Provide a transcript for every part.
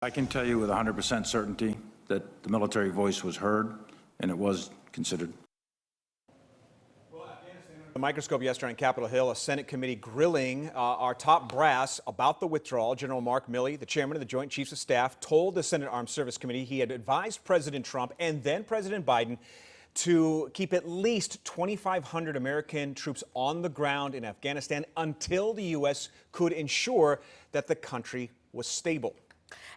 I can tell you with 100% certainty that the military voice was heard and it was considered. The microscope yesterday on Capitol Hill, a Senate committee grilling our top brass about the withdrawal. General Mark Milley, the chairman of the Joint Chiefs of Staff, told the Senate Armed Service Committee he had advised President Trump and then President Biden to keep at least 2,500 American troops on the ground in Afghanistan until the U.S. could ensure that the country was stable.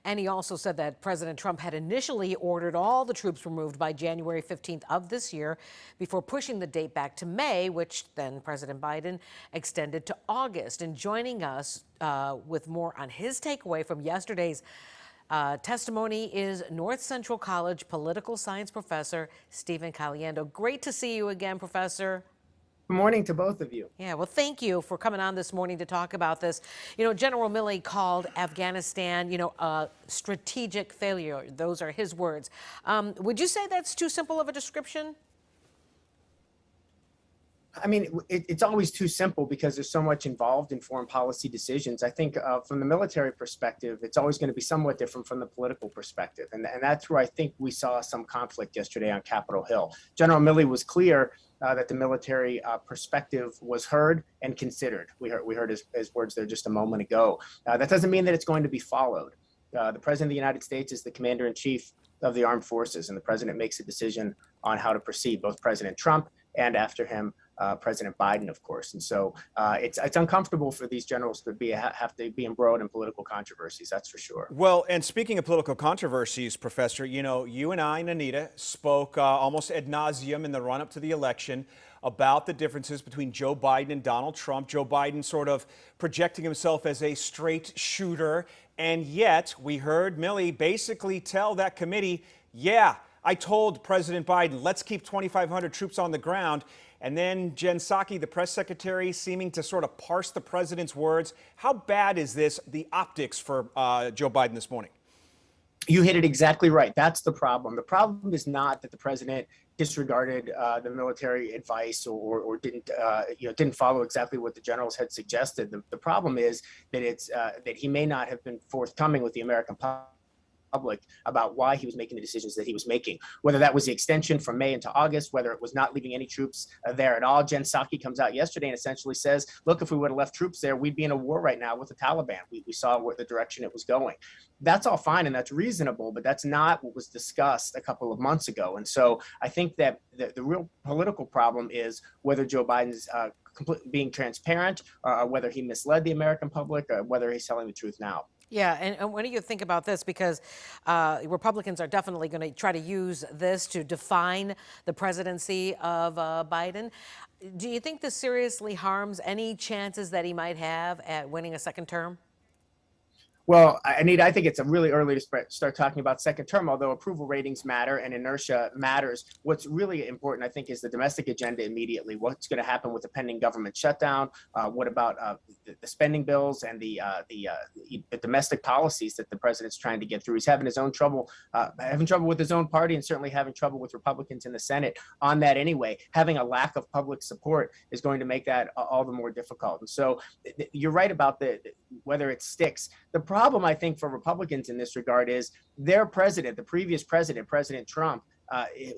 And he also said that President Trump had initially ordered all the troops removed by January 15th of this year before pushing the date back to May, which then President Biden extended to August. And joining us with more on his takeaway from yesterday's testimony is North Central College political science professor Stephen Caliendo. Great to see you again, Professor. Good morning to both of you. Yeah, well, thank you for coming on this morning to talk about this. You know, General Milley called Afghanistan, a strategic failure. Those are his words. Would you say that's too simple of a description? I mean, it's always too simple because there's so much involved in foreign policy decisions. I think from the military perspective, it's always going to be somewhat different from the political perspective. And that's where I think we saw some conflict yesterday on Capitol Hill. General Milley was clear that the military perspective was heard and considered. We heard his words there just a moment ago. That doesn't mean that it's going to be followed. The President of the United States is the Commander-in-Chief of the Armed Forces, and the President makes a decision on how to proceed, both President Trump and after him, President Biden, of course. And so it's uncomfortable for these generals to have to be embroiled in political controversies, that's for sure. Well, and speaking of political controversies, Professor, you and I and Anita spoke almost ad nauseum in the run-up to the election about the differences between Joe Biden and Donald Trump. Joe Biden sort of projecting himself as a straight shooter. And yet we heard Milley basically tell that committee, yeah, I told President Biden, let's keep 2,500 troops on the ground. And then Jen Psaki, the press secretary, seeming to sort of parse the president's words. How bad is this, the optics for Joe Biden this morning? You hit it exactly right. That's the problem. The problem is not that the president disregarded the military advice or didn't follow exactly what the generals had suggested. The problem is that that he may not have been forthcoming with the American public about why he was making the decisions that he was making, whether that was the extension from May into August, whether it was not leaving any troops there at all. Jen Psaki comes out yesterday and essentially says, look, if we would have left troops there, we'd be in a war right now with the Taliban. We saw what the direction it was going. That's all fine and that's reasonable, but that's not what was discussed a couple of months ago. And so I think that the real political problem is whether Joe Biden's being transparent, or whether he misled the American public, or whether he's telling the truth now. Yeah, and what do you think about this? Because Republicans are definitely going to try to use this to define the presidency of Biden. Do you think this seriously harms any chances that he might have at winning a second term? Well, Anita, I think it's really early to start talking about second term, although approval ratings matter and inertia matters. What's really important, I think, is the domestic agenda immediately. What's going to happen with the pending government shutdown? What about the spending bills and the domestic policies that the president's trying to get through? He's having his own trouble, having trouble with his own party and certainly having trouble with Republicans in the Senate on that anyway. Having a lack of public support is going to make that all the more difficult. And so you're right about whether it sticks. The problem, I think, for Republicans in this regard is their president, the previous president, President Trump,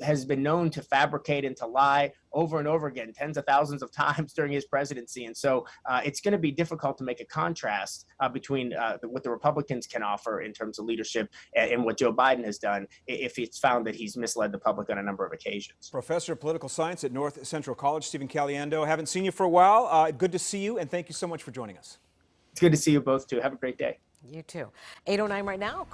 has been known to fabricate and to lie over and over again, tens of thousands of times during his presidency. And so it's going to be difficult to make a contrast between what the Republicans can offer in terms of leadership and what Joe Biden has done if it's found that he's misled the public on a number of occasions. Professor of Political Science at North Central College, Stephen Caliendo. Haven't seen you for a while. Good to see you, and thank you so much for joining us. It's good to see you both, too. Have a great day. You too. 8:09 right now.